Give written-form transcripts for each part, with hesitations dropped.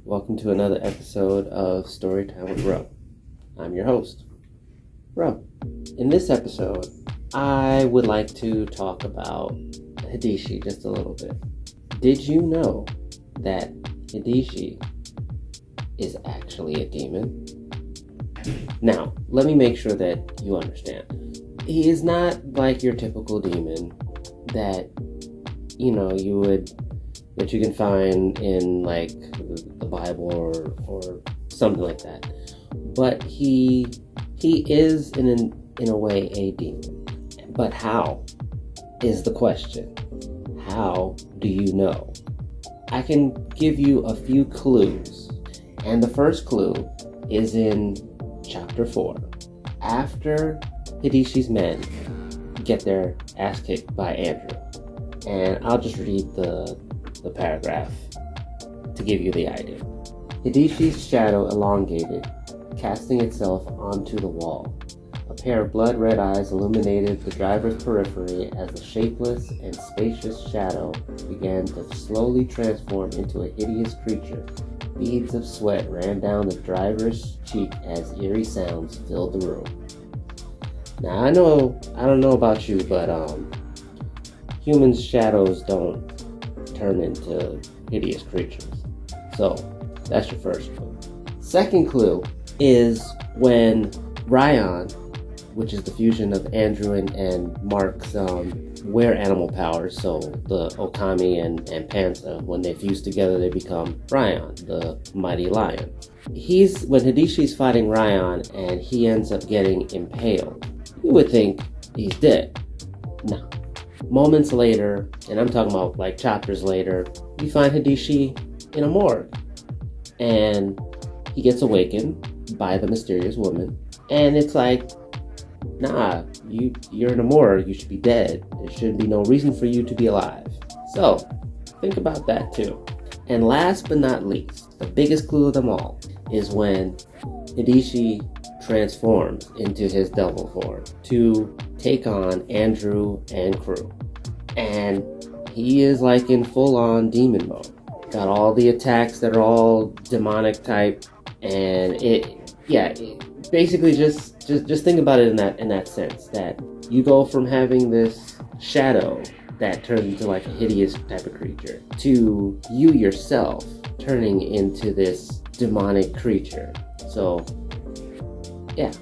Welcome to another episode of Storytime with Ro. I'm your host, Ro. In this episode, I would like to talk about Hidishi just a little bit. Did you know that Hidishi is actually a demon? Now, let me make sure that you understand. He is not like your typical demon that, that you can find in like the Bible or something like that. But he is in a way a demon. But how is the question? How do you know? I can give you a few clues. And the first clue is in chapter 4. After Hidishi's men get their ass kicked by Andrew. And I'll just read the paragraph to give you the idea. Hidishi's shadow elongated, casting itself onto the wall. A pair of blood-red eyes illuminated the driver's periphery as the shapeless and spacious shadow began to slowly transform into a hideous creature. Beads of sweat ran down the driver's cheek as eerie sounds filled the room. Now I don't know about you, but humans' shadows don't turn into hideous creatures. So that's your first clue. Second clue is when Ryan, which is the fusion of Andrew and Mark's were-animal powers, so the Okami and Panza, when they fuse together they become Ryan, the mighty lion. When Hidishi's fighting Ryan and he ends up getting impaled, you would think he's dead. No. Moments later, and I'm talking about like chapters later, you find Hidishi in a morgue. And he gets awakened by the mysterious woman. And it's like, nah, you're in a morgue, you should be dead. There shouldn't be no reason for you to be alive. So, think about that too. And last but not least, the biggest clue of them all is when Hidishi transforms into his devil form to take on Andrew and crew. And he is like in full-on demon mode. Got all the attacks that are all demonic type, and basically just think about it in that sense, that you go from having this shadow that turns into like a hideous type of creature to you yourself turning into this demonic creature. So yeah,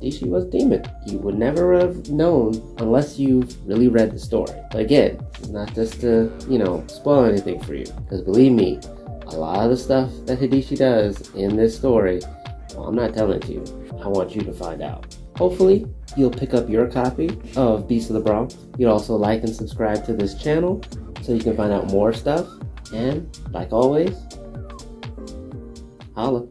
Hidishi was a demon. You would never have known unless you've really read the story. But again, it's not just to, spoil anything for you. Because believe me, a lot of the stuff that Hidishi does in this story, well, I'm not telling it to you. I want you to find out. Hopefully, you'll pick up your copy of Beasts of the Bronx. You'll also like and subscribe to this channel so you can find out more stuff. And, like always, holla.